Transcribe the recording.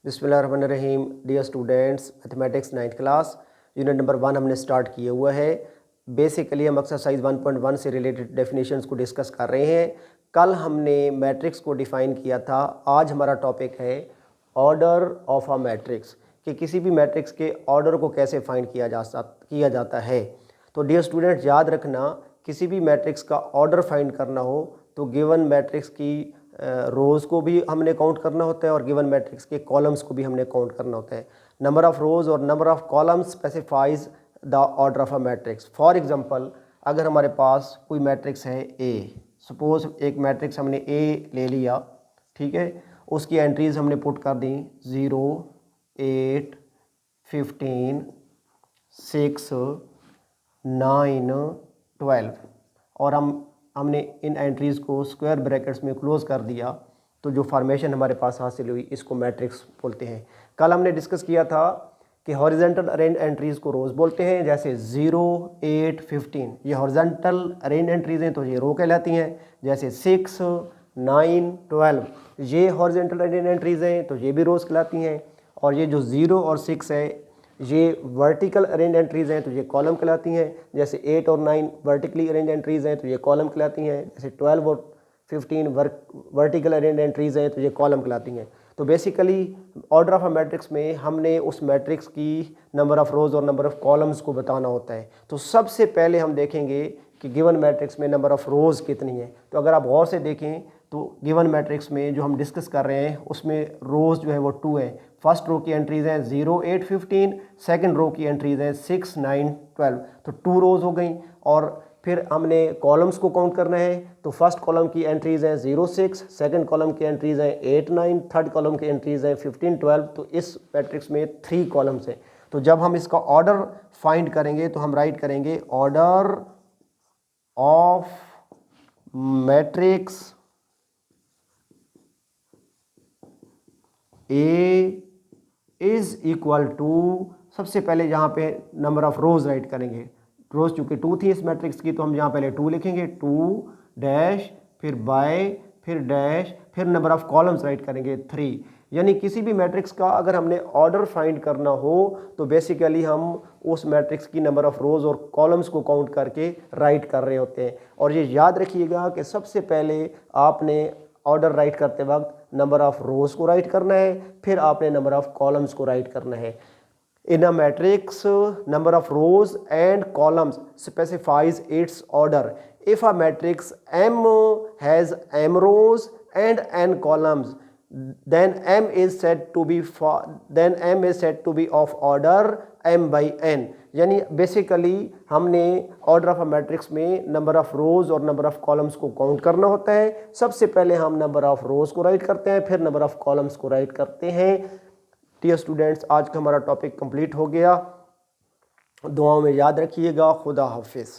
बिस्मिल्लाहिर्रहमानिर्रहीम। Dear students, mathematics 9th class unit number 1 हमने start किया हुआ है। बेसिकली हम एक्सरसाइज 1.1 से रिलेटेड डेफिनेशंस को डिस्कस कर रहे हैं। कल हमने मैट्रिक्स को डिफ़ाइन किया था। आज हमारा टॉपिक है ऑर्डर ऑफ अ मैट्रिक्स, कि किसी भी मैट्रिक्स के ऑर्डर को कैसे फाइंड किया जाता है। तो डियर स्टूडेंट्स, याद रखना, किसी भी मैट्रिक्स का ऑर्डर फाइंड करना हो तो गिवन मैट्रिक्स की रोज़ को भी हमने काउंट करना होता है और गिवन मैट्रिक्स के कॉलम्स को भी हमने काउंट करना होता है। नंबर ऑफ़ रोज़ और number of columns specifies the order of a matrix. For example, अगर हमारे पास कोई मैट्रिक्स है ए, सपोज एक मैट्रिक्स हमने ए ले लिया, ठीक है। उसकी एंट्रीज हमने पुट कर दी 0, 8, 15, 6, 9, 12 और हमने इन एंट्रीज़ को स्क्वायर ब्रैकेट्स में क्लोज कर दिया, तो जो फॉर्मेशन हमारे पास हासिल हुई इसको मैट्रिक्स बोलते हैं। कल हमने डिस्कस किया था कि हॉरिजेंटल अरेंज एंट्रीज़ को रोज़ बोलते हैं, जैसे 0, 8, 15 ये हॉरिजेंटल अरेंज एंट्रीज़ हैं तो ये रो कहलाती हैं। जैसे 6, 9, 12 ये हॉरिजेंटल अरेंज एंट्रीज़ हैं तो ये भी रोज़ कहलाती हैं। और ये जो 0 और 6 है ये वर्टिकल अरेंज एंट्रीज़ हैं तो ये कॉलम कहलाती हैं। जैसे 8 और 9 वर्टिकली अरेंज एंट्रीज़ हैं तो ये कॉलम कहलाती हैं। जैसे 12 और 15 वर्टिकल अरेंज एंट्रीज़ हैं तो ये कॉलम कहलाती हैं। तो basically order of a matrix में हमने उस मैट्रिक्स की नंबर ऑफ़ रोज़ और नंबर ऑफ़ कॉलम्स को बताना होता है। तो सबसे पहले हम देखेंगे कि गिवन मैट्रिक्स में नंबर ऑफ़ रोज़ कितनी है। तो अगर आप गौर से देखें तो गिवन मैट्रिक्स में जो हम डिस्कस कर रहे हैं उसमें रोज़ जो है वो 2 है। फर्स्ट रो की एंट्रीज़ हैं 0, 8, 15, सेकंड रो की एंट्रीज़ हैं 6, 9, 12, तो 2 रोज़ हो गई। और फिर हमने कॉलम्स को काउंट करना है, तो फर्स्ट कॉलम की एंट्रीज़ हैं 0, 6, सेकंड कॉलम की एंट्रीज़ हैं 8, 9, थर्ड कॉलम की एंट्रीज़ हैं 15, 12। तो इस मैट्रिक्स में 3 कॉलम्स हैं। तो जब हम इसका ऑर्डर फाइंड करेंगे तो हम राइट करेंगे order of matrix A is equal to, सबसे पहले यहाँ पे नंबर ऑफ रोज राइट करेंगे। रोज चूंकि 2 थी इस मैट्रिक्स की तो हम यहाँ पहले 2 लिखेंगे, 2 डैश फिर बाय फिर डैश फिर नंबर ऑफ कॉलम्स राइट करेंगे 3। यानी किसी भी मैट्रिक्स का अगर हमने ऑर्डर फाइंड करना हो तो बेसिकली हम उस मैट्रिक्स की नंबर ऑफ रोज और कॉलम्स को काउंट करके राइट कर रहे होते हैं। और ये याद रखिएगा कि सबसे पहले आपने ऑर्डर राइट करते वक्त नंबर ऑफ रोज को राइट करना है, फिर आपने नंबर ऑफ कॉलम्स को राइट करना है। In a matrix, number of rows and columns specifies its order. If a matrix M has M rows and N columns, then M is said to be of order M by N. यानी basically हमने order of a matrix में number of रोज और number of columns को count करना होता है। सबसे पहले हम नंबर ऑफ रोज को राइट करते हैं, फिर नंबर ऑफ कॉलम्स को राइट करते हैं। डियर स्टूडेंट्स, आज का हमारा टॉपिक कंप्लीट हो गया। दुआओं में याद रखिएगा। खुदा हाफिज़।